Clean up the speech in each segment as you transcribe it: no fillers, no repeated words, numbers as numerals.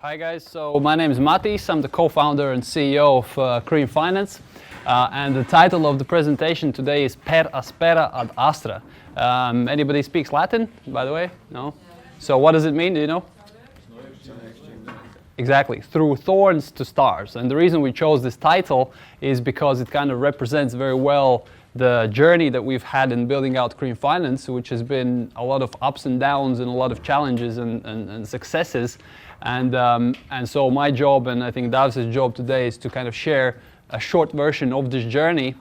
Hi guys, so my name is Matiss. I'm the co-founder and CEO of Creamfinance, and the title of the presentation today is Per aspera ad astra. Anybody speaks Latin, by the way? No? So what does it mean, do you know? Exactly, through thorns to stars. And the reason we chose this title is because it kind of represents very well the journey that we've had in building out Creamfinance, which has been a lot of ups and downs and a lot of challenges and successes. And so my job, and I think Dav's job today, is to kind of share a short version of this journey,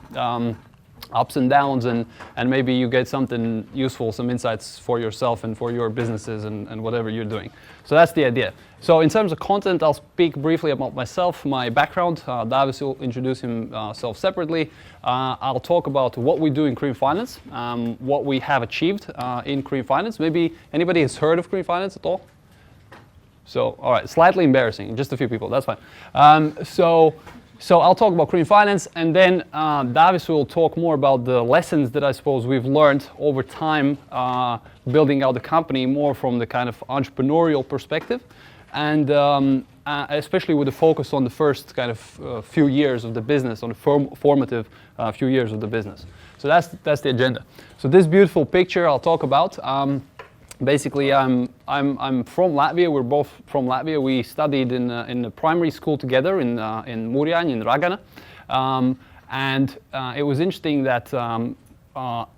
ups and downs, and maybe you get something useful, some insights for yourself and for your businesses and whatever you're doing. So that's the idea. So in terms of content, I'll speak briefly about myself, my background. Davis will introduce himself separately. I'll talk about what we do in Creamfinance, what we have achieved in Creamfinance. Maybe anybody has heard of Creamfinance at all? So, all right, slightly embarrassing, just a few people, that's fine. So I'll talk about Creamfinance, and then Davis will talk more about the lessons that I suppose we've learned over time building out the company more from the kind of entrepreneurial perspective, and especially with the focus on the first kind of few years of the business, on the formative few years of the business. So that's the agenda. So this beautiful picture I'll talk about. Basically, I'm from Latvia. We're both from Latvia. We studied in the primary school together in Mūrjāņi, in Ragana, and it was interesting that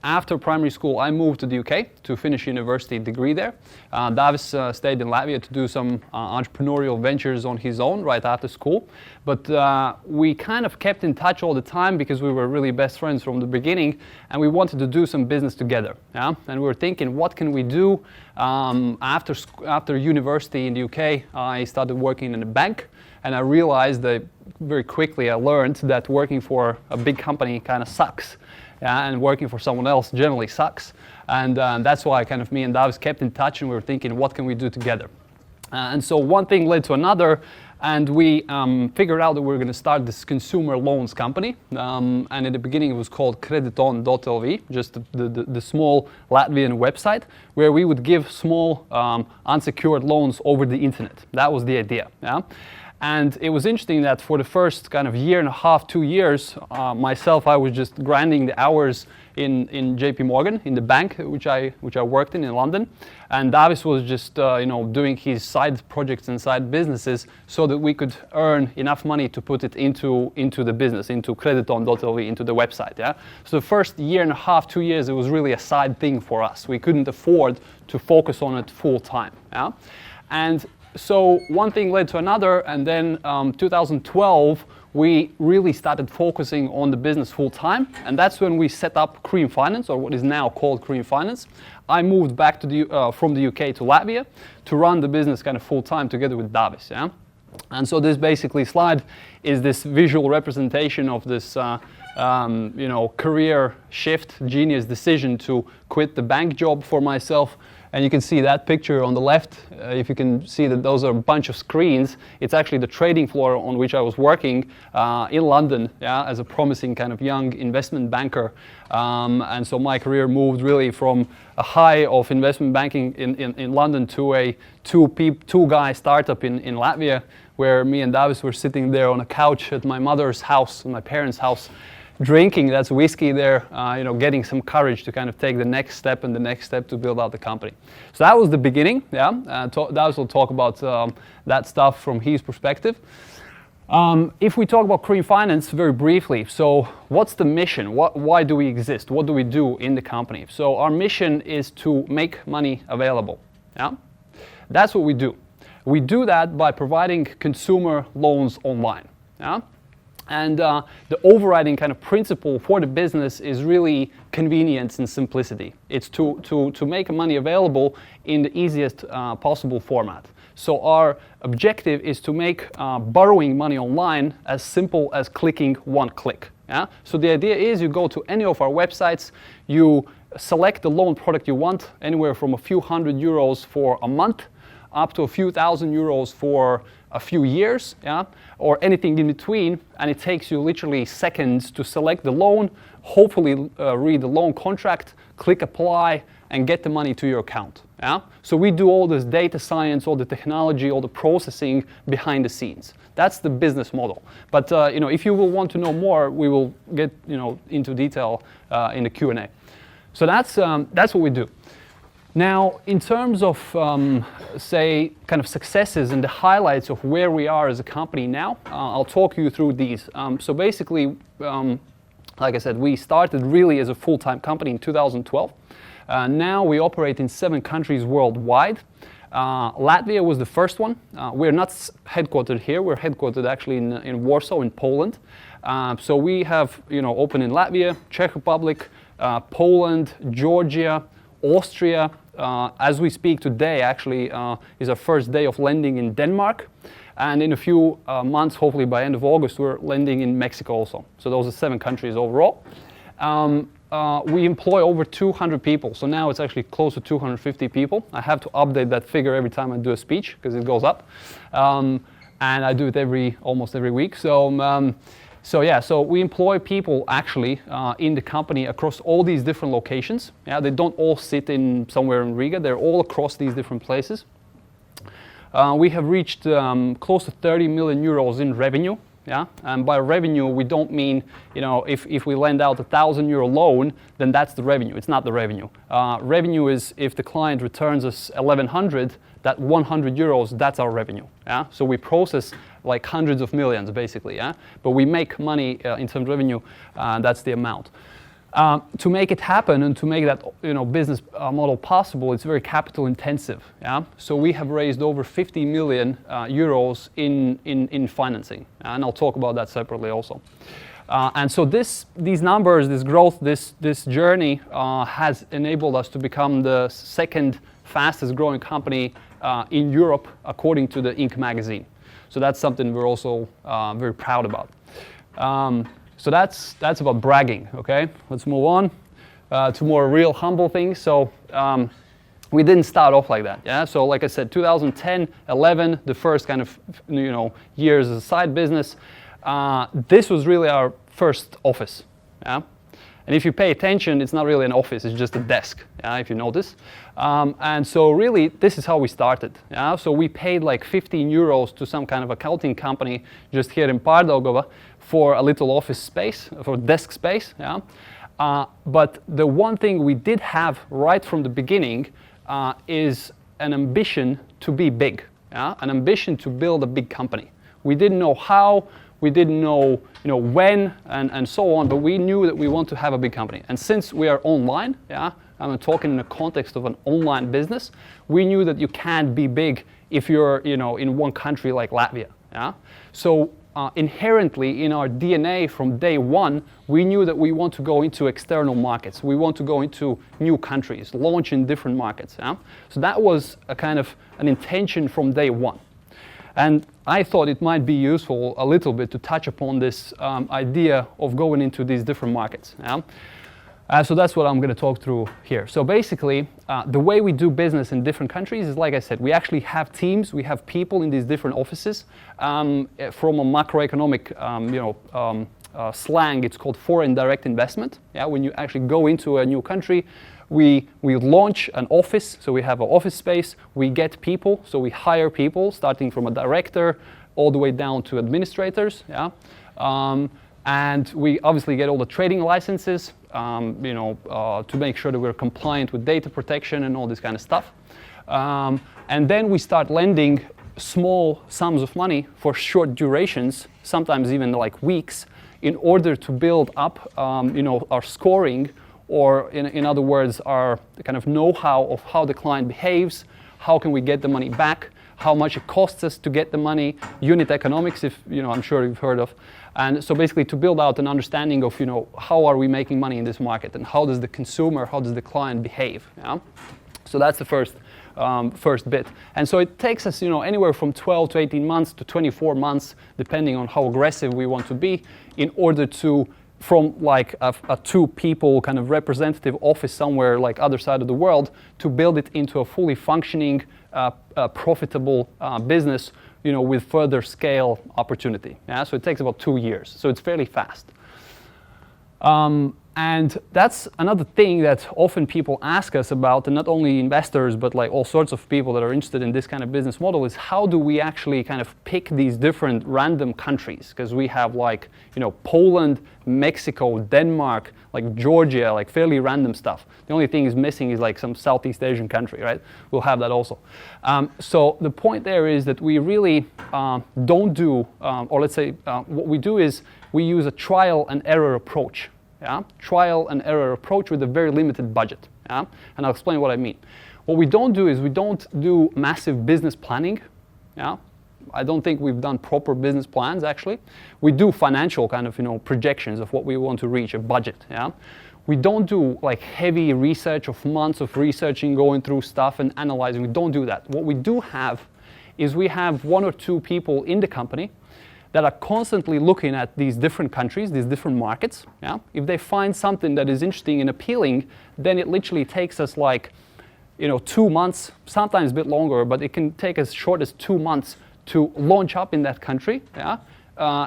after primary school, I moved to the UK to finish university degree there. Davis stayed in Latvia to do some entrepreneurial ventures on his own right after school. But we kind of kept in touch all the time because we were really best friends from the beginning, and we wanted to do some business together. Yeah? And we were thinking, what can we do? After university in the UK, I started working in a bank, and I realized that very quickly I learned that working for a big company kind of sucks. Yeah, and working for someone else generally sucks. And that's why kind of me and Davis kept in touch, and we were thinking, what can we do together? And so one thing led to another, and we figured out that we were going to start this consumer loans company. And in the beginning it was called CreditOwned.lv, just the small Latvian website, where we would give small unsecured loans over the internet. That was the idea. Yeah? And it was interesting that for the first kind of year and a half, 2 years, myself, I was just grinding the hours in JP Morgan, in the bank, which I worked in London. And Davis was just doing his side projects and side businesses so that we could earn enough money to put it into the business, into CreditOwned.lv, into the website. Yeah. So the first year and a half, 2 years, it was really a side thing for us. We couldn't afford to focus on it full time. Yeah. And so one thing led to another, and then 2012 we really started focusing on the business full time, and that's when we set up Creamfinance, or what is now called Creamfinance. I moved back to from the UK to Latvia to run the business kind of full time together with Davis. Yeah? And so this basically slide is this visual representation of this career shift, genius decision to quit the bank job for myself. And you can see that picture on the left. If you can see that those are a bunch of screens, it's actually the trading floor on which I was working in London, yeah, as a promising kind of young investment banker. And so my career moved really from a high of investment banking in London to a two-guy startup in Latvia, where me and Davis were sitting there on a couch at my mother's house, my parents' house, drinking, that's whiskey there, getting some courage to kind of take the next step and the next step to build out the company. So that was the beginning, yeah. Davis will talk about that stuff from his perspective. If we talk about Creamfinance very briefly, so what's the mission? Why do we exist? What do we do in the company? So our mission is to make money available, yeah. That's what we do. We do that by providing consumer loans online, yeah. And the overriding kind of principle for the business is really convenience and simplicity. It's to make money available in the easiest possible format. So our objective is to make borrowing money online as simple as clicking one click. Yeah? So the idea is you go to any of our websites, you select the loan product you want, anywhere from a few €100 for a month up to a few €1,000 for a few years, yeah, or anything in between, and it takes you literally seconds to select the loan, hopefully read the loan contract, click apply, and get the money to your account. Yeah? So we do all this data science, all the technology, all the processing behind the scenes. That's the business model. But if you will want to know more, we will get into detail in the Q&A. So that's what we do. Now, in terms of, say, kind of successes and the highlights of where we are as a company now, I'll talk you through these. So basically, like I said, we started really as a full-time company in 2012. Now we operate in 7 countries worldwide. Latvia was the first one. We're not headquartered here. We're headquartered actually in Warsaw, in Poland. So we have open in Latvia, Czech Republic, Poland, Georgia, Austria. As we speak today, actually, is our first day of lending in Denmark. And in a few months, hopefully by end of August, we're lending in Mexico also. So those are 7 countries overall. We employ over 200 people. So now it's actually close to 250 people. I have to update that figure every time I do a speech because it goes up. And I do it almost every week. So we employ people actually in the company across all these different locations. Yeah, they don't all sit in somewhere in Riga. They're all across these different places. We have reached close to 30 million euros in revenue. Yeah, and by revenue we don't mean if we lend out €1,000 loan, then that's the revenue. It's not the revenue. Revenue is if the client returns us 1,100, that €100, that's our revenue. Yeah, so we process like hundreds of millions basically. Yeah, but we make money in terms of revenue. That's the amount. To make it happen and to make that business model possible, it's very capital intensive. Yeah? So we have raised over 50 million euros in financing, and I'll talk about that separately also. And so these numbers, this growth, this journey has enabled us to become the second fastest growing company in Europe according to the Inc. magazine. So that's something we're also very proud about. So that's about bragging, okay? Let's move on to more real humble things. So we didn't start off like that, yeah? So like I said, 2010, 11, the first kind of years as a side business. This was really our first office, yeah? And if you pay attention, it's not really an office, it's just a desk, yeah, if you notice. And so really, this is how we started. Yeah? So we paid like 15 euros to some kind of accounting company just here in Pārdaugava for a little office space, for desk space. Yeah? But the one thing we did have right from the beginning is an ambition to be big, yeah? An ambition to build a big company. We didn't know how, we didn't know when and so on, but we knew that we want to have a big company. And since we are online, yeah, I'm talking in the context of an online business, we knew that you can't be big if you're in one country like Latvia. Yeah? So inherently in our DNA from day one, we knew that we want to go into external markets. We want to go into new countries, launch in different markets. Yeah? So that was a kind of an intention from day one. And I thought it might be useful a little bit to touch upon this idea of going into these different markets. Yeah? So that's what I'm going to talk through here. So basically, the way we do business in different countries is, like I said, we actually have teams, we have people in these different offices. From a macroeconomic slang, it's called foreign direct investment. Yeah? When you actually go into a new country, we launch an office, so we have an office space, we get people, so we hire people, starting from a director all the way down to administrators, yeah? And we obviously get all the trading licenses, to make sure that we're compliant with data protection and all this kind of stuff. And then we start lending small sums of money for short durations, sometimes even like weeks, in order to build up, our scoring, or in other words, our kind of know-how of how the client behaves, how can we get the money back, how much it costs us to get the money, unit economics, if I'm sure you've heard of. And so basically to build out an understanding of how are we making money in this market, and how does the consumer, how does the client behave. Yeah? So that's the first bit. And so it takes us anywhere from 12 to 18 months to 24 months, depending on how aggressive we want to be, in order to, from like a 2-people kind of representative office somewhere like other side of the world, to build it into a fully functioning, profitable business, with further scale opportunity. Yeah? So it takes about 2 years. So it's fairly fast. And that's another thing that often people ask us about, and not only investors, but like all sorts of people that are interested in this kind of business model, is how do we actually kind of pick these different random countries? Because we have like, Poland, Mexico, Denmark, like Georgia, like fairly random stuff. The only thing is missing is like some Southeast Asian country, right? We'll have that also. So the point there is that we really don't do, or let's say what we do is we use a trial and error approach. Yeah? Trial and error approach with a very limited budget. Yeah? And I'll explain what I mean. What we don't do is we don't do massive business planning. Yeah? I don't think we've done proper business plans actually. We do financial kind of projections of what we want to reach, a budget. Yeah? We don't do like heavy research of months of researching, going through stuff and analyzing. We don't do that. What we do have is we have 1 or 2 people in the company that are constantly looking at these different countries, these different markets. Yeah? If they find something that is interesting and appealing, then it literally takes us like 2 months, sometimes a bit longer, but it can take as short as 2 months to launch up in that country. Yeah?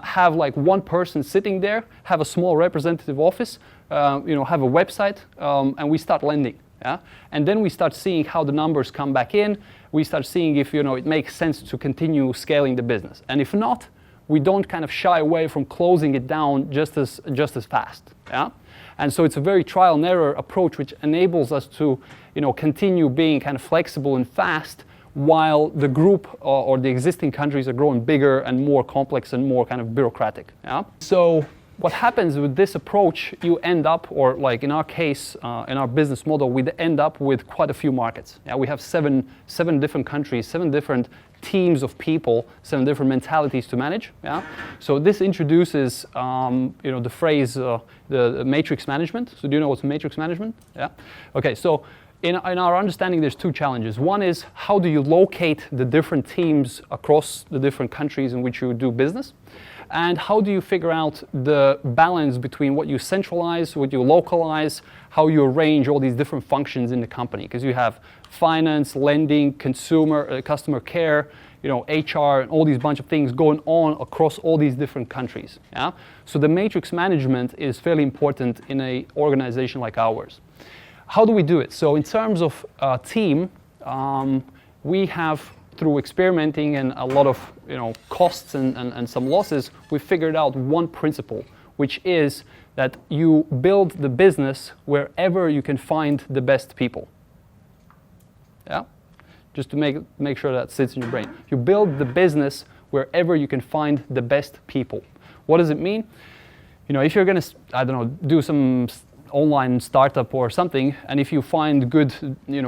Have like one person sitting there, have a small representative office, have a website, and we start lending. Yeah? And then we start seeing how the numbers come back in. We start seeing if it makes sense to continue scaling the business. And if not, we don't kind of shy away from closing it down just as fast. Yeah? And so it's a very trial and error approach which enables us to continue being kind of flexible and fast while the group or the existing countries are growing bigger and more complex and more kind of bureaucratic. Yeah? So what happens with this approach, you end up, or like in our case, in our business model, we end up with quite a few markets. Yeah? We have seven different countries, 7 different teams of people, 7 different mentalities to manage. Yeah? So this introduces the phrase the matrix management. So do you know what's matrix management? Yeah. Okay. So in our understanding, there's 2 challenges. One is how do you locate the different teams across the different countries in which you do business, and how do you figure out the balance between what you centralize, what you localize, how you arrange all these different functions in the company, because you have finance, lending, customer care, HR, and all these bunch of things going on across all these different countries. Yeah? So the matrix management is fairly important in an organization like ours. How do we do it? So in terms of team, we have, through experimenting and a lot of costs and some losses, we figured out one principle, which is that you build the business wherever you can find the best people. Yeah? Just to make sure that sits in your brain. You build the business wherever you can find the best people. What does it mean? If you're going to, do some online startup or something, and if you find good,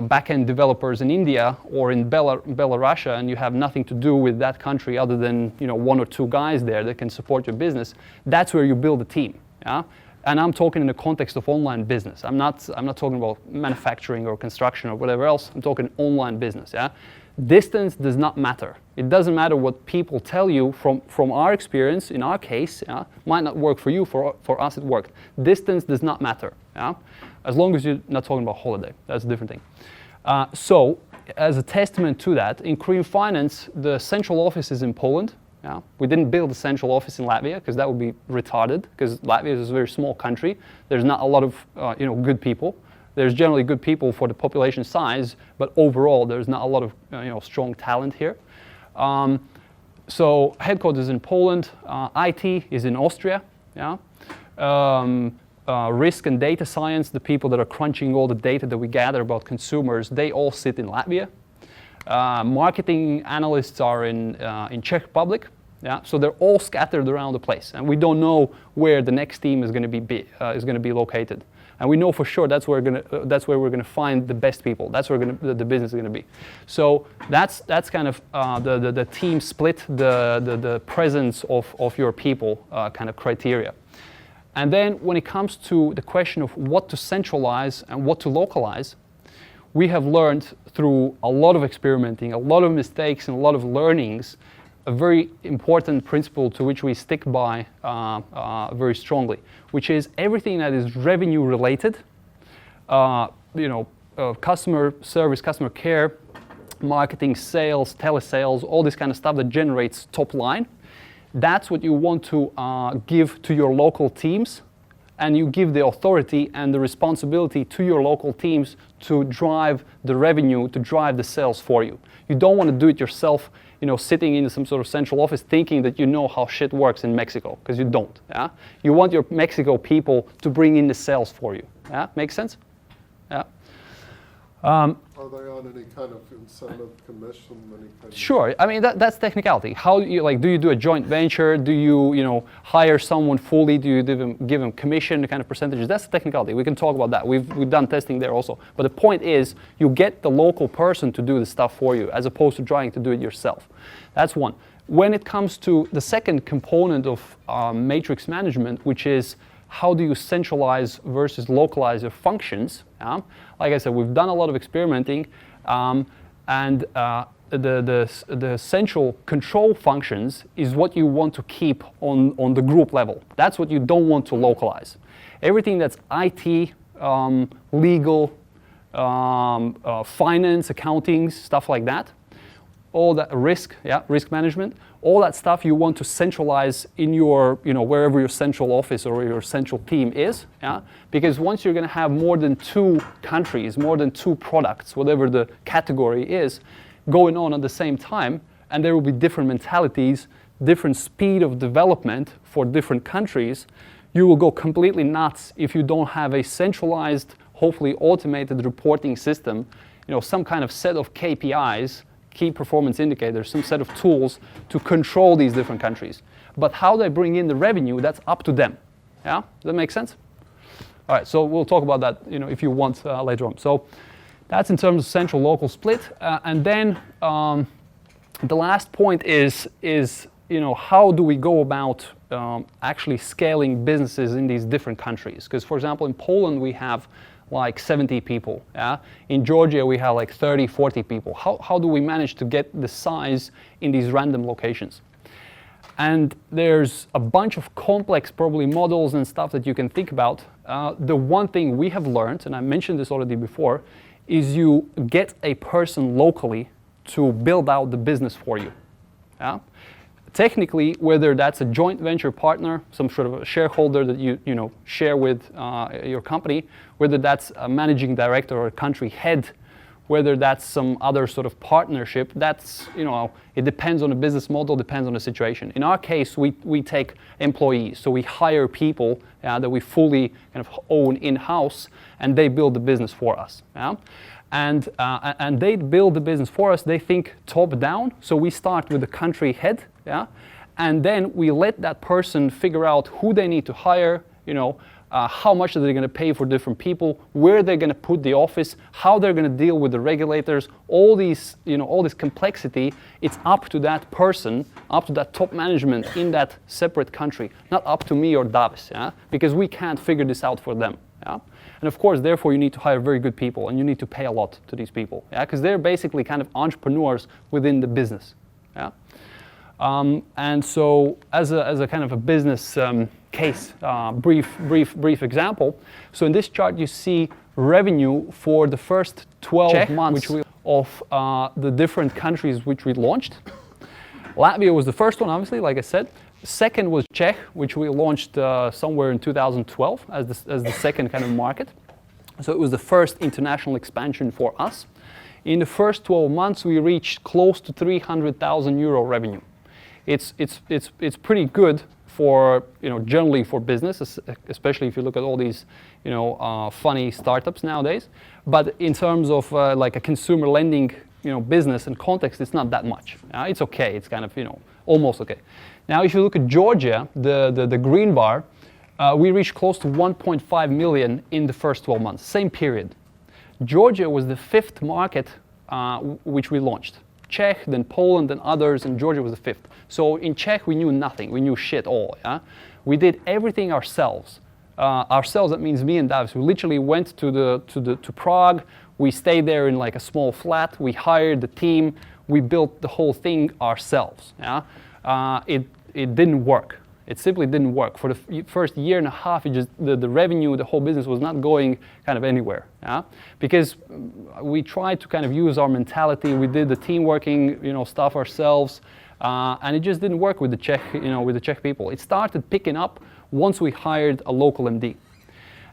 back-end developers in India or in Belarus, and you have nothing to do with that country other than, 1 or 2 guys there that can support your business, that's where you build a team. Yeah? And I'm talking in the context of online business. I'm not talking about manufacturing or construction or whatever else. I'm talking online business. Yeah? Distance does not matter. It doesn't matter what people tell you. From our experience, in our case, might not work for you. For us, it worked. Distance does not matter. Yeah? As long as you're not talking about holiday. That's a different thing. So, as a testament to that, in Creamfinance, the central office is in Poland. Yeah? We didn't build a central office in Latvia because that would be retarded, because Latvia is a very small country. There's not a lot of good people. There's generally good people for the population size, but overall there's not a lot of strong talent here. So headquarters in Poland, IT is in Austria. Yeah? Risk and data science, the people that are crunching all the data that we gather about consumers, they all sit in Latvia. Marketing analysts are in Czech Republic. Yeah? So they're all scattered around the place, and we don't know where the next team is going to be located. And we know for sure that's where we're going to find the best people. That's where the business is going to be. So that's kind of the team split, the presence of your people kind of criteria. And then when it comes to the question of what to centralize and what to localize, we have learned through a lot of experimenting, a lot of mistakes, and a lot of learnings, a very important principle to which we stick by very strongly, which is everything that is revenue related, customer service, customer care, marketing, sales, telesales, all this kind of stuff that generates top line. That's what you want to give to your local teams and you give the authority and the responsibility to your local teams to drive the revenue, to drive the sales for you. You don't want to do it yourself, sitting in some sort of central office thinking that you know how shit works in Mexico, because you don't. Yeah? You want your Mexico people to bring in the sales for you. Yeah? Make sense? Yeah. Are they on any kind of incentive commission? Sure. I mean, that's technicality. How do you do a joint venture? Do you, hire someone fully? Do you give them commission, the kind of percentages? That's the technicality. We can talk about that. We've done testing there also. But the point is, you get the local person to do the stuff for you, as opposed to trying to do it yourself. That's one. When it comes to the second component of matrix management, which is how do you centralize versus localize your functions? Like I said, we've done a lot of experimenting, and the central control functions is what you want to keep on the group level. That's what you don't want to localize. Everything that's IT, legal, finance, accounting, stuff like that, all that risk management, all that stuff you want to centralize in your, wherever your central office or your central team is, because once you're going to have more than 2 countries, more than 2 products, whatever the category is, going on at the same time, and there will be different mentalities, different speed of development for different countries, you will go completely nuts if you don't have a centralized, hopefully automated reporting system, some kind of set of KPIs, key performance indicators, some set of tools to control these different countries. But how they bring in the revenue, that's up to them. Yeah? Does that make sense? All right, so we'll talk about that, if you want later on. So that's in terms of central local split. And then the last point is how do we go about actually scaling businesses in these different countries? Because, for example, in Poland we have like 70 people. Yeah? In Georgia we have like 30, 40 people. How do we manage to get the size in these random locations? And there's a bunch of complex probably models and stuff that you can think about. The one thing we have learned, and I mentioned this already before, is you get a person locally to build out the business for you. Yeah? Technically, whether that's a joint venture partner, some sort of a shareholder that you share with your company, whether that's a managing director or a country head, whether that's some other sort of partnership, that's, it depends on the business model, depends on the situation. In our case, we take employees, so we hire people that we fully kind of own in-house, and they build the business for us. Yeah? And they build the business for us. They think top down, so we start with the country head, and then we let that person figure out who they need to hire, how much are they going to pay for different people, where they're going to put the office, how they're going to deal with the regulators, all these, all this complexity. It's up to that person, up to that top management in that separate country, not up to me or Davis, because we can't figure this out for them. And of course, therefore, you need to hire very good people, and you need to pay a lot to these people, because they're basically kind of entrepreneurs within the business. And so, as a kind of a business case, brief example. So in this chart, you see revenue for the first 12 months of the different countries which we launched. Latvia was the first one, obviously, like I said. Second was Czech, which we launched somewhere in 2012 as the second kind of market. So it was the first international expansion for us. In the first 12 months, we reached close to 300,000 euro revenue. It's pretty good for, generally for business, especially if you look at all these, funny startups nowadays. But in terms of like a consumer lending, business and context, it's not that much. It's okay. It's kind of, almost okay. Now, if you look at Georgia, the green bar, we reached close to 1.5 million in the first 12 months, same period. Georgia was the 5th market which we launched. Czech, then Poland, then others, and Georgia was the 5th. So in Czech, we knew nothing. We knew shit all. Yeah? We did everything ourselves. That means me and Davis. We literally went to Prague. We stayed there in like a small flat. We hired the team. We built the whole thing ourselves. Yeah? It didn't work. It simply didn't work. For the first year and a half, the revenue, the whole business was not going kind of anywhere. Yeah? Because we tried to kind of use our mentality. We did the team working, stuff ourselves, and it just didn't work with the Czech people. It started picking up once we hired a local MD.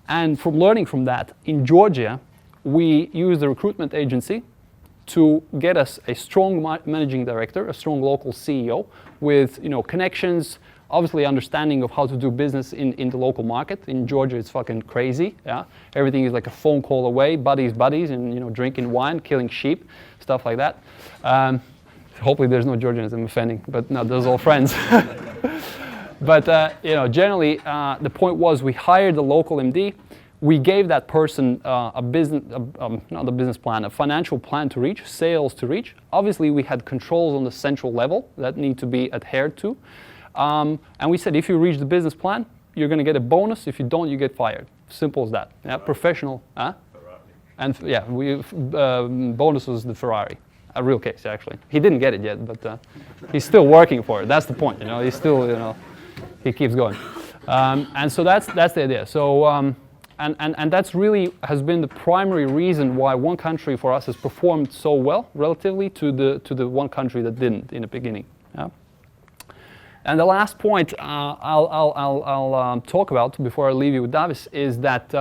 And from learning from that, in Georgia, we used a recruitment agency to get us a strong managing director, a strong local CEO with connections, obviously understanding of how to do business in the local market. In Georgia, it's fucking crazy. Yeah, everything is like a phone call away, buddies, and drinking wine, killing sheep, stuff like that. Hopefully, there's no Georgians I'm offending, but no, those are all friends. But generally, the point was we hired a local MD. We gave that person not a business plan, a financial plan to reach, sales to reach. Obviously, we had controls on the central level that need to be adhered to. And we said, if you reach the business plan, you're going to get a bonus. If you don't, you get fired. Simple as that. Yeah, professional. Huh? And bonus was the Ferrari. A real case, actually. He didn't get it yet, but he's still working for it. That's the point. He's still, he keeps going. And so that's the idea. So. And that's really has been the primary reason why one country for us has performed so well relatively to the one country that didn't in the beginning. Yeah? And the last point I'll talk about before I leave you with Davis is that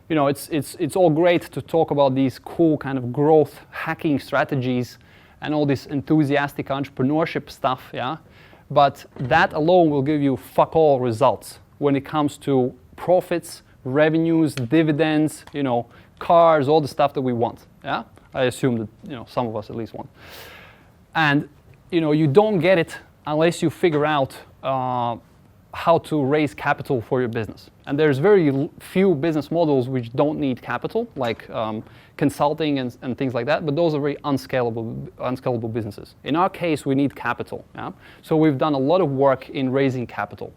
it's all great to talk about these cool kind of growth hacking strategies and all this enthusiastic entrepreneurship stuff. Yeah, but that alone will give you fuck all results when it comes to profits, revenues, dividends, cars, all the stuff that we want. Yeah, I assume that some of us at least want. And you don't get it unless you figure out how to raise capital for your business. And there's very few business models which don't need capital, like consulting and things like that. But those are very unscalable businesses. In our case, we need capital. Yeah? So we've done a lot of work in raising capital.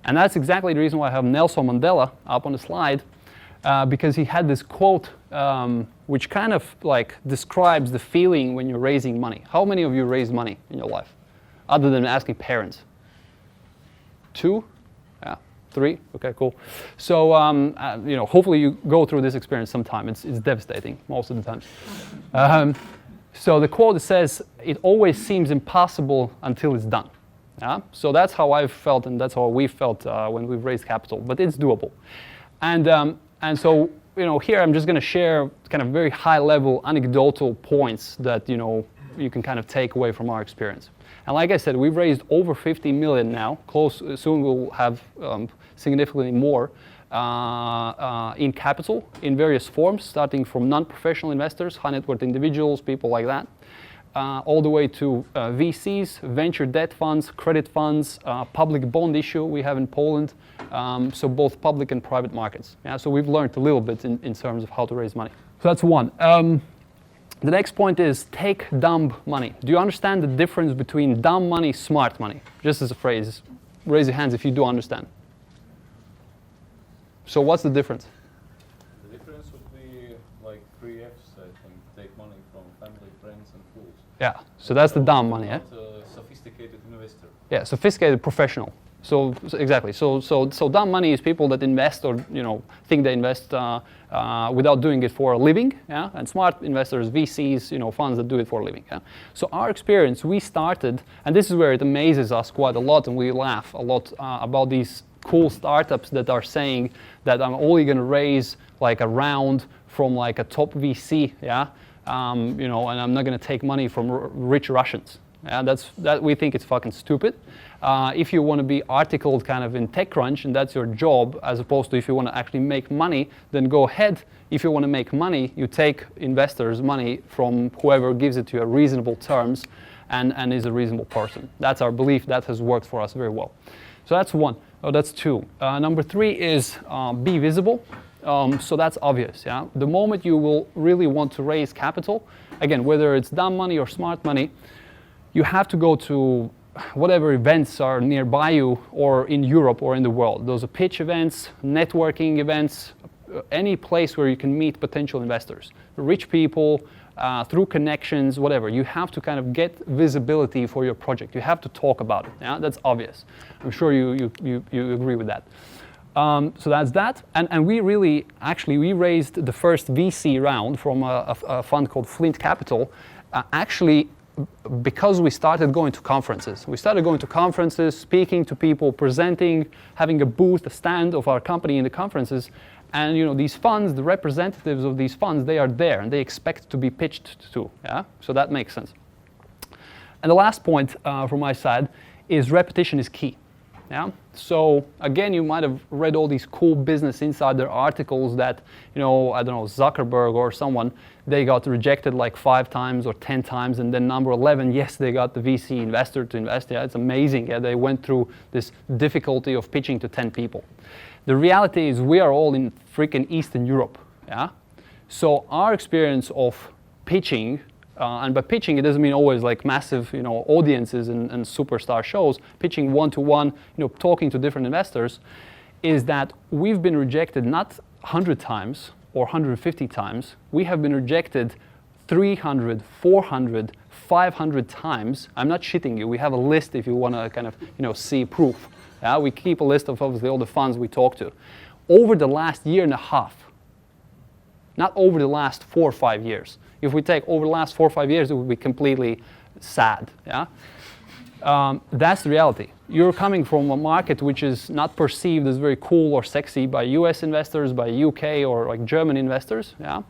And that's exactly the reason why I have Nelson Mandela up on the slide, because he had this quote which kind of like describes the feeling when you're raising money. How many of you raised money in your life, other than asking parents? 2? Yeah, 3? Okay, cool. So hopefully you go through this experience sometime. It's devastating most of the time. So the quote says, "It always seems impossible until it's done." Yeah? So that's how I've felt, and that's how we felt when we've raised capital. But it's doable, and so here I'm just going to share kind of very high-level anecdotal points that you can kind of take away from our experience. And like I said, we've raised over 50 million now. Soon we'll have significantly more in capital in various forms, starting from non-professional investors, high-net-worth individuals, people like that. All the way to VCs, venture debt funds, credit funds, public bond issue we have in Poland, so both public and private markets. Yeah, so we've learned a little bit in terms of how to raise money. So that's one. The next point is take dumb money. Do you understand the difference between dumb money, smart money? Just as a phrase, raise your hands if you do understand. So what's the difference? The difference would be like 3 F's, I think. Take money from family, friends, and fools. Yeah, so that's the dumb money, yeah? Not a sophisticated investor. Yeah, sophisticated professional. So exactly. So dumb money is people that invest or think they invest without doing it for a living. Yeah, and smart investors, VCs, funds that do it for a living. Yeah. So our experience, we started, and this is where it amazes us quite a lot, and we laugh a lot about these cool startups that are saying that I'm only going to raise like a round from like a top VC. Yeah, and I'm not going to take money from rich Russians. Yeah, that we think it's fucking stupid. If you want to be articled kind of in TechCrunch and that's your job, as opposed to if you want to actually make money, then go ahead. If you want to make money, you take investors' money from whoever gives it to you at reasonable terms and is a reasonable person. That's our belief. That has worked for us very well. So that's one. Oh, that's two. Number 3 is be visible. So that's obvious. Yeah. The moment you will really want to raise capital, again, whether it's dumb money or smart money, you have to go to whatever events are nearby you or in Europe or in the world. Those are pitch events, networking events, any place where you can meet potential investors, rich people, through connections, whatever. You have to kind of get visibility for your project. You have to talk about it. Yeah, that's obvious. I'm sure you agree with that. So that's that. And we really, actually, we raised the first VC round from a fund called Flint Capital, actually because we started going to conferences. We started going to conferences, speaking to people, presenting, having a booth, a stand of our company in the conferences. And these funds, the representatives of these funds, they are there and they expect to be pitched to. Yeah? So that makes sense. And the last point from my side is repetition is key. Yeah? So again, you might have read all these cool Business Insider articles that, I don't know, Zuckerberg or someone, they got rejected like 5 times or 10 times, and then number 11, yes, they got the VC investor to invest. Yeah, it's amazing. Yeah, they went through this difficulty of pitching to 10 people. The reality is we are all in freaking Eastern Europe. Yeah? So our experience of pitching, and by pitching, it doesn't mean always like massive, audiences and superstar shows. Pitching one-to-one, talking to different investors, is that we've been rejected not 100 times or 150 times. We have been rejected 300, 400, 500 times. I'm not shitting you. We have a list if you want to kind of, see proof. Yeah? We keep a list of obviously all the funds we talk to. Over the last year and a half, not over the last 4 or 5 years. If we take over the last 4 or 5 years, it would be completely sad. Yeah? That's the reality. You're coming from a market which is not perceived as very cool or sexy by US investors, by UK or like German investors. Yeah?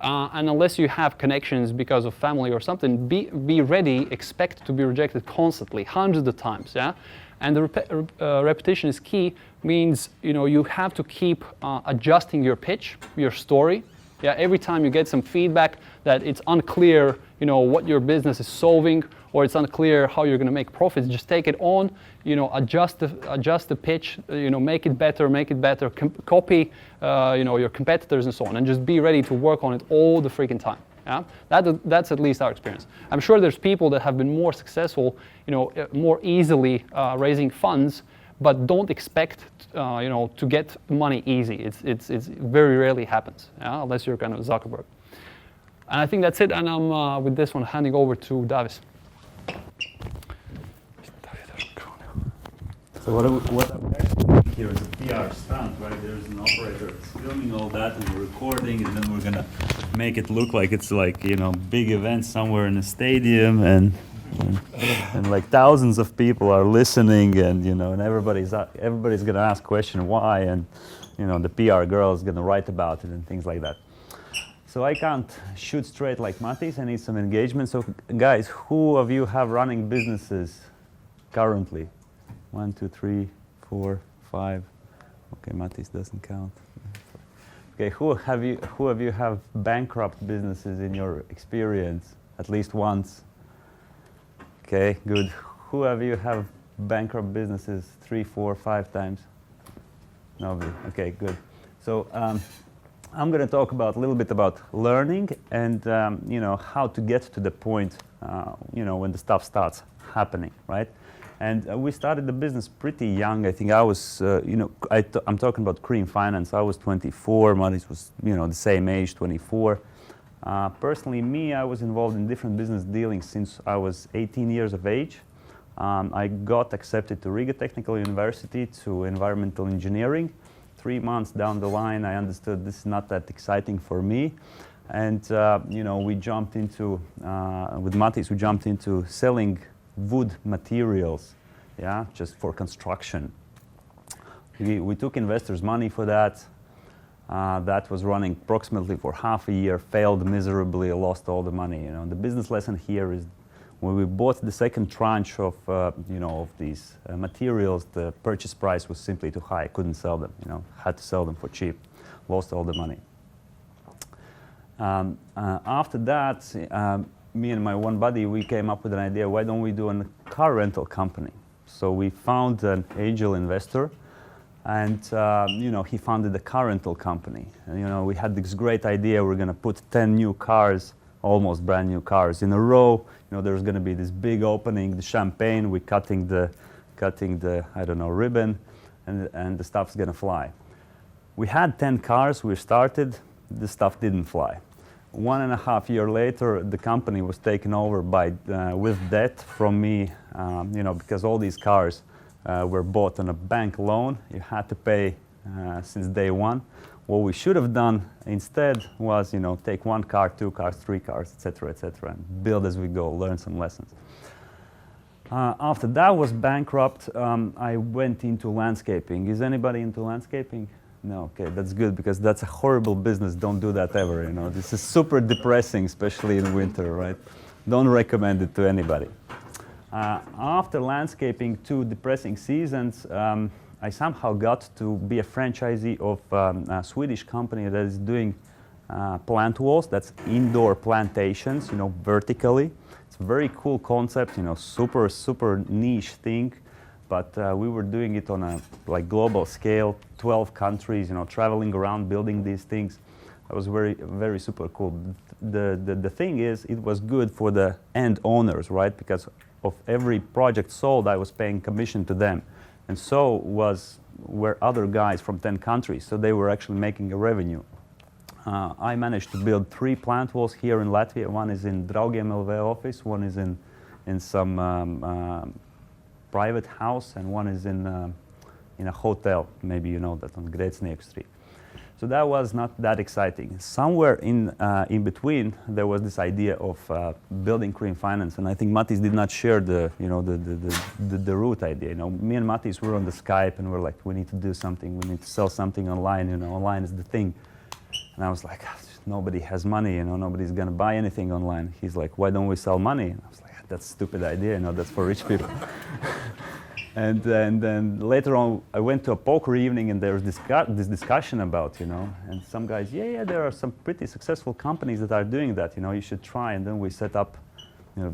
And unless you have connections because of family or something, be ready, expect to be rejected constantly, hundreds of times. Yeah? And the repetition is key, means you have to keep adjusting your pitch, your story. Yeah, every time you get some feedback that it's unclear, what your business is solving, or it's unclear how you're going to make profits, just take it on, adjust the pitch, make it better, copy, your competitors and so on, and just be ready to work on it all the freaking time. Yeah, that's at least our experience. I'm sure there's people that have been more successful, more easily raising funds, but don't expect, to get money easy. It's very rarely happens, yeah? Unless you're kind of Zuckerberg. And I think that's it. And I'm with this one handing over to Davis. So what I'm actually doing here is a PR stunt, right? There's an operator that's filming all that and we're recording, and then we're gonna make it look like it's like big event somewhere in a stadium, and like thousands of people are listening, and and everybody's gonna ask question why, and the PR girl is gonna write about it and things like that. So I can't shoot straight like Matiss. I need some engagement. So guys, who of you have running businesses currently? 1, 2, 3, 4, 5. Okay, Matiss doesn't count. Okay, who of you have bankrupt businesses in your experience at least once? Okay, good. Who of you have bankrupt businesses 3, 4, 5 times? Nobody. Okay, good. So I'm going to talk a little bit about learning and how to get to the point when the stuff starts happening, right? And we started the business pretty young. I think I was, I'm talking about Creamfinance. I was 24. Matiss was, the same age, 24. Personally, I was involved in different business dealings since I was 18 years of age. I got accepted to Riga Technical University to environmental engineering. 3 months down the line, I understood this is not that exciting for me. And, we jumped into, with Matiss, we jumped into selling wood materials, yeah, just for construction. We took investors' money for that. That was running approximately for half a year, failed miserably, lost all the money. The business lesson here is when we bought the second tranche of, of these materials, the purchase price was simply too high. Couldn't sell them. Had to sell them for cheap, lost all the money. After that, me and my one buddy, we came up with an idea. Why don't we do a car rental company? So we found an angel investor. And he founded a car rental company. And, we had this great idea. We're going to put 10 new cars, almost brand new cars, in a row. There's going to be this big opening, the champagne. We're cutting the ribbon, and the stuff's going to fly. We had 10 cars. We started. The stuff didn't fly. 1.5 years later, the company was taken over by with debt from me, because all these cars were bought on a bank loan. You had to pay since day one. What we should have done instead was, take 1 car, 2 cars, 3 cars, etc., and build as we go, learn some lessons. After that was bankrupt, I went into landscaping. Is anybody into landscaping? No, okay, that's good, because that's a horrible business. Don't do that ever, This is super depressing, especially in winter, right? Don't recommend it to anybody. After landscaping 2 depressing seasons, I somehow got to be a franchisee of a Swedish company that is doing plant walls. That's indoor plantations, vertically. It's a very cool concept, super niche thing. But we were doing it on a global scale, 12 countries, traveling around building these things. It was very super cool. The thing is, it was good for the end owners, right? Because of every project sold, I was paying commission to them. And so were other guys from 10 countries. So they were actually making a revenue. I managed to build 3 plant walls here in Latvia. One is in Draugiem LV office, one is in some private house, and one is in a hotel. Maybe you know that, on Grēcnieku Street. So that was not that exciting. Somewhere in between, there was this idea of building Creamfinance, and I think Matiss did not share the root idea. Me and Matiss were on the Skype, and we're like, we need to do something. We need to sell something online. Online is the thing. And I was like, nobody has money. Nobody's gonna buy anything online. He's like, why don't we sell money? And I was like, that's a stupid idea. That's for rich people. And then later on, I went to a poker evening, and there was this discussion about, and some guys, there are some pretty successful companies that are doing that, you should try. And then we set up,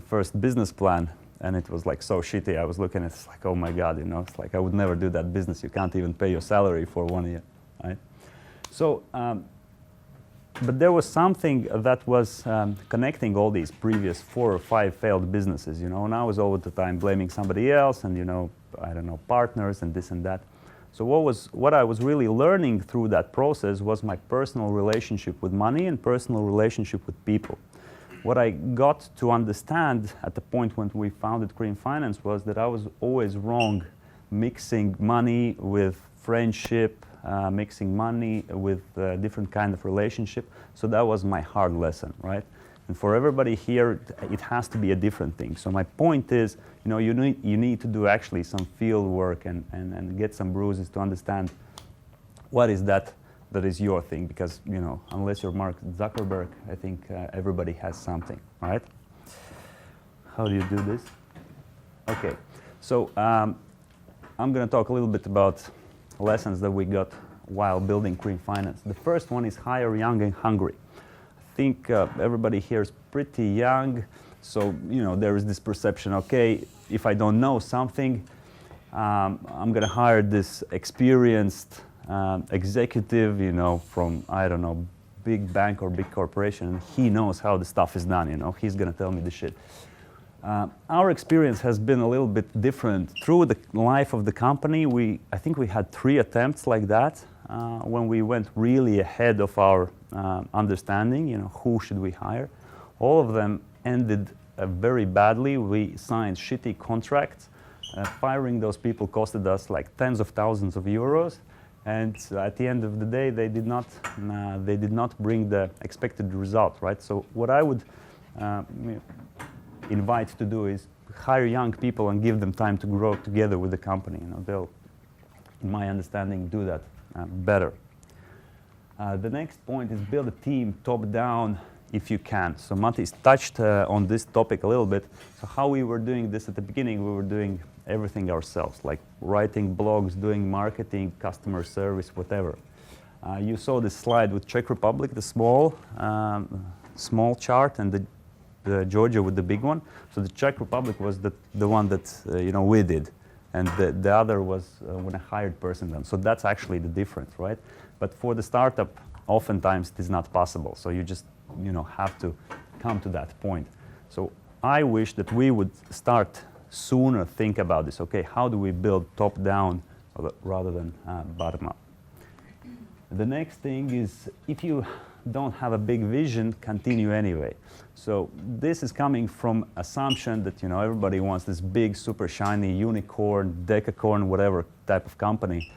first business plan, and it was so shitty. I was looking at it, oh my God, it's I would never do that business. You can't even pay your salary for 1 year, right? So, but there was something that was connecting all these previous 4 or 5 failed businesses, and I was all the time blaming somebody else, and I don't know, partners and this and that. So what I was really learning through that process was my personal relationship with money and personal relationship with people. What I got to understand at the point when we founded Creamfinance was that I was always wrong mixing money with friendship, mixing money with different kind of relationship. So that was my hard lesson, right? And for everybody here, it has to be a different thing. So my point is, you need to do actually some field work and get some bruises to understand what is that is your thing. Because, unless you're Mark Zuckerberg, I think everybody has something, right? How do you do this? Okay, so I'm going to talk a little bit about lessons that we got while building Creamfinance. The first one is hire young and hungry. I think everybody here is pretty young, so there is this perception, okay, if I don't know something, I'm going to hire this experienced executive, from, I don't know, big bank or big corporation, and he knows how the stuff is done, he's going to tell me the shit. Our experience has been a little bit different. Through the life of the company, I think we had 3 attempts like that when we went really ahead of our understanding, who should we hire. All of them ended very badly. We signed shitty contracts. Firing those people costed us tens of thousands of euros. And at the end of the day, they did not bring the expected result, right? So what I would invite to do is hire young people and give them time to grow together with the company. They'll, in my understanding, do that better. The next point is build a team top down if you can. So Matiss touched on this topic a little bit. So how we were doing this at the beginning, we were doing everything ourselves, like writing blogs, doing marketing, customer service, whatever. You saw this slide with Czech Republic, the small chart, and the Georgia with the big one. So the Czech Republic was the one that we did, and the other was when a hired person done. So that's actually the difference, right? But for the startup, oftentimes it is not possible. So you just have to come to that point. So I wish that we would start sooner think about this. Okay, how do we build top down rather than bottom up? The next thing is, if you don't have a big vision continue anyway. So this is coming from assumption that everybody wants this big, super shiny unicorn, decacorn, whatever type of company.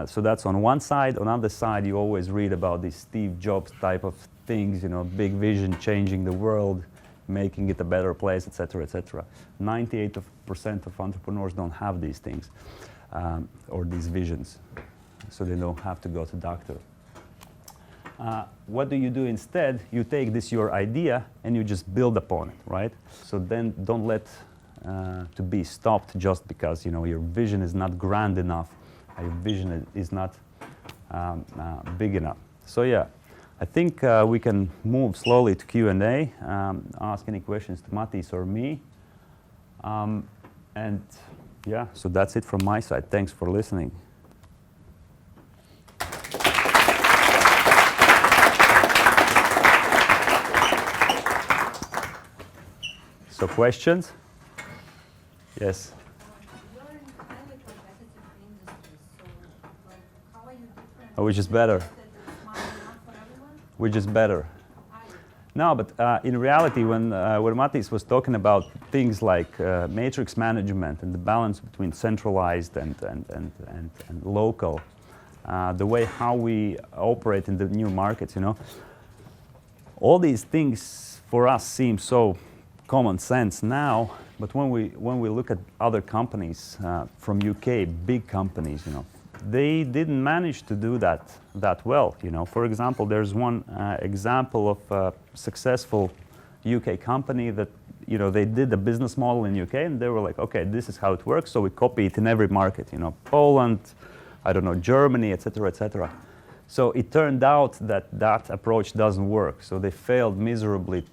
So that's on one side. On the other side, you always read about these Steve Jobs type of things, big vision, changing the world, making it a better place, etc., etc. 98% of entrepreneurs don't have these things or these visions, so they don't have to go to doctor. What do you do instead? You take this your idea and you just build upon it, right? So then don't let to be stopped just because your vision is not grand enough, your vision is not big enough. So yeah. I think we can move slowly to Q&A, ask any questions to Matiss or me. And yeah, so that's it from my side. Thanks for listening. So questions? Yes. You're in a highly competitive industry, so how are you different? Which is better. Which is better. Are you? No, but in reality, when Matiss was talking about things like matrix management and the balance between centralized and local, the way how we operate in the new markets, all these things for us seem so common sense now, but when we look at other companies from UK, big companies, they didn't manage to do that well. For example, there's one example of a successful UK company that they did a business model in UK and they were like, okay, this is how it works, so we copy it in every market. Poland, I don't know, Germany, etc., etc. So it turned out that approach doesn't work. So they failed miserably,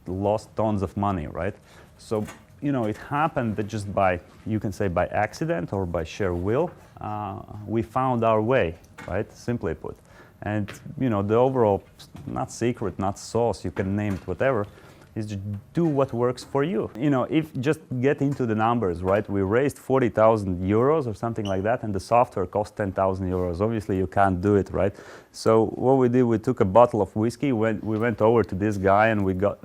lost tons of money, right? So it happened that just you can say by accident or by sheer will, we found our way, right? Simply put. And, the overall, not secret, not sauce, you can name it whatever, is to do what works for you. If just get into the numbers, right? We raised 40,000 euros or something like that, and the software cost 10,000 euros. Obviously, you can't do it, right? So what we did, we took a bottle of whiskey, we went over to this guy, and we got,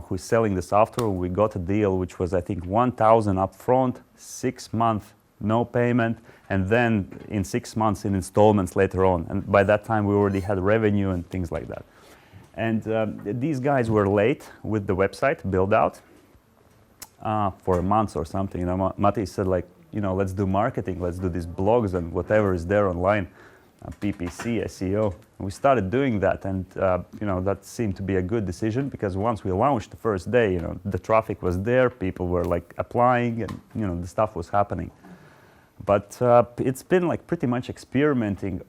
who's selling the software, we got a deal, which was, I think, 1,000 up front, 6 months, no payment, and then in 6 months in installments later on. And by that time, we already had revenue and things like that. And these guys were late with the website build out for a month or something. Matiss said, like, let's do marketing, let's do these blogs and whatever is there online, PPC, SEO. We started doing that, and that seemed to be a good decision because once we launched the first day, the traffic was there, people were like applying, and the stuff was happening. But it's been like pretty much experimenting,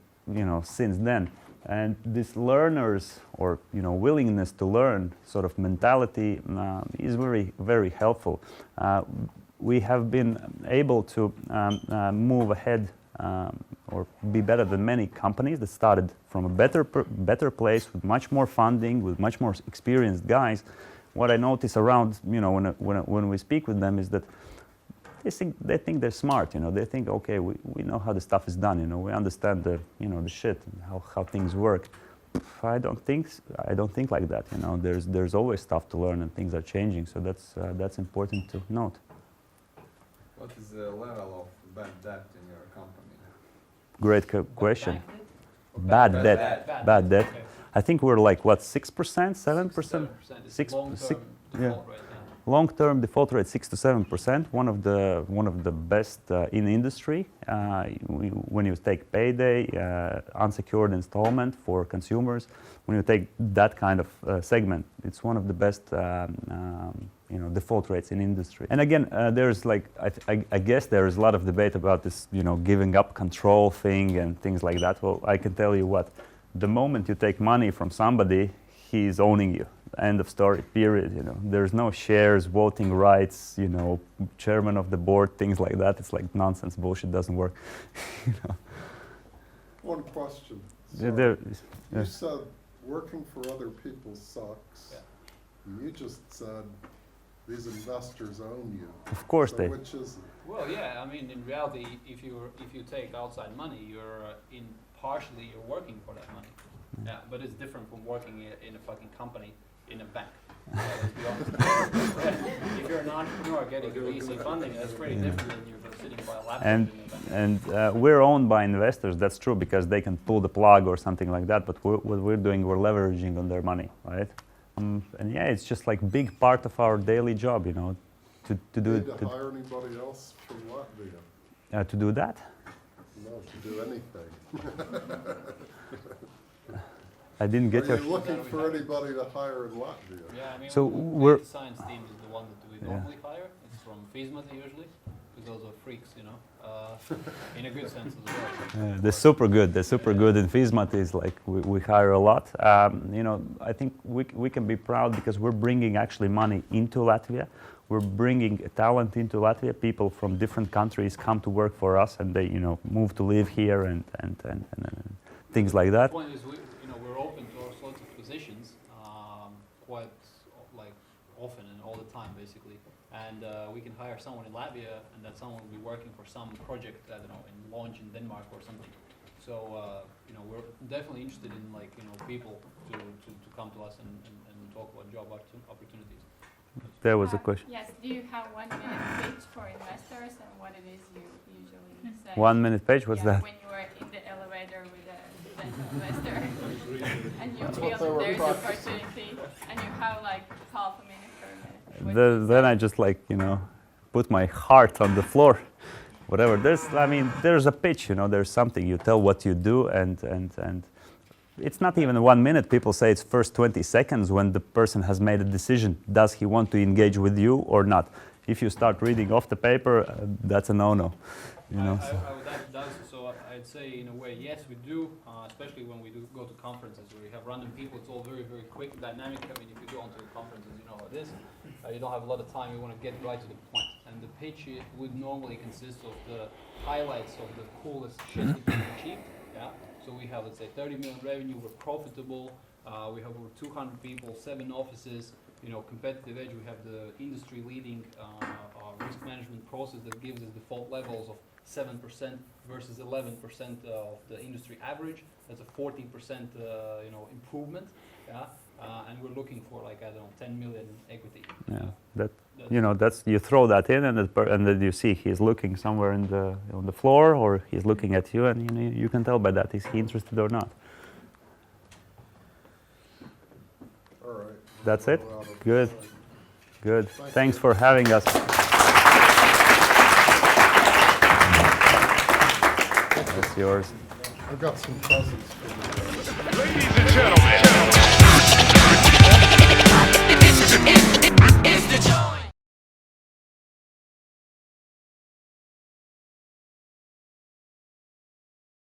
since then. And this learners or willingness to learn sort of mentality is very, very helpful. We have been able to move ahead or be better than many companies that started from a better place with much more funding, with much more experienced guys. What I notice around, when we speak with them is that they think they're smart, They think, okay, we know how the stuff is done, We understand the shit and how things work. I don't think like that, There's always stuff to learn and things are changing, so that's important to note. What is the level of bad debt in your company? Great question. Bad debt. Okay. I think we're like what, 6%, 7%? 6 long-term default yeah. rate. Long-term default rate 6 to 7%, one of the best in industry. When you take payday, unsecured installment for consumers, when you take that kind of segment, it's one of the best default rates in industry. And again, there's like I guess there is a lot of debate about this, giving up control thing and things like that. Well, I can tell you what, the moment you take money from somebody, he's owning you. End of story, period. There's no shares, voting rights, chairman of the board, things like that. It's like nonsense, bullshit, doesn't work. One question. Yeah, You said working for other people sucks. Yeah. And you just said these investors own you. Of course So they. which is it? Well, yeah. I mean, in reality, if you take outside money, you're partially you're working for that money. Yeah, but it's different from working in a fucking company in a bank. Let's be honest. If you're an entrepreneur getting VC funding, that's pretty different than you're sitting by a laptop in a bank. And we're owned by investors, that's true, because they can pull the plug or something like that, but what we're doing, we're leveraging on their money, right? And yeah, it's just like big part of our daily job, you know, to do Need to hire anybody else from Latvia? to do that. No, to do anything. I didn't get Are your. you looking for anybody to hire in Latvia? Yeah, I mean, So the science team is the one that we Yeah. normally hire. It's from FISMAT usually, because those are freaks, you know, in a good sense as well. They're super good. They're super good. And FISMAT is like we hire a lot. You know, I think we can be proud because we're bringing actually money into Latvia. We're bringing talent into Latvia. People from different countries come to work for us, and they, you know, move to live here and things like that. The point is, we're open to all sorts of positions, quite like often and all the time, basically. And we can hire someone in Latvia, and that someone will be working for some project, I don't know, in launch in Denmark or something. So we're definitely interested in people to come to us and talk about job opportunities. There was a question. Yes, do you have 1 minute pitch for investors and what it is you usually say? 1 minute page. What's that? When you are in the elevator with a potential investor and you That's feel what they that were there's practicing. opportunity and you have like half a minute or a minute. What do you Then say? I just put my heart on the floor. Whatever. There's a pitch. You know, there's something. You tell what you do, and it's not even 1 minute. People say it's first 20 seconds when the person has made a decision. Does he want to engage with you or not? If you start reading off the paper, that's a no-no. You know. I would add that. So I'd say in a way, yes, we do, especially when we do go to conferences where you have random people. It's all very, very quick, dynamic. I mean, if you go onto the conferences, you know how it is. You don't have a lot of time. You want to get right to the point. And the pitch would normally consist of the highlights of the coolest shit that you've achieved. Yeah. So we have, let's say, 30 million revenue. We're profitable. We have over 200 people, 7 offices. You know, competitive edge. We have the industry-leading risk management process that gives us default levels of 7% versus 11% of the industry average. That's a 14% improvement. Yeah, and we're looking for 10 million equity. Yeah, that's you throw that in, and then you see he's looking somewhere on the floor, or he's looking at you, and you can tell by that is he interested or not. All right. That's it. We're out of Good. time. Good. Thank Thanks you. for having us. That's yours. I've got some presents for you.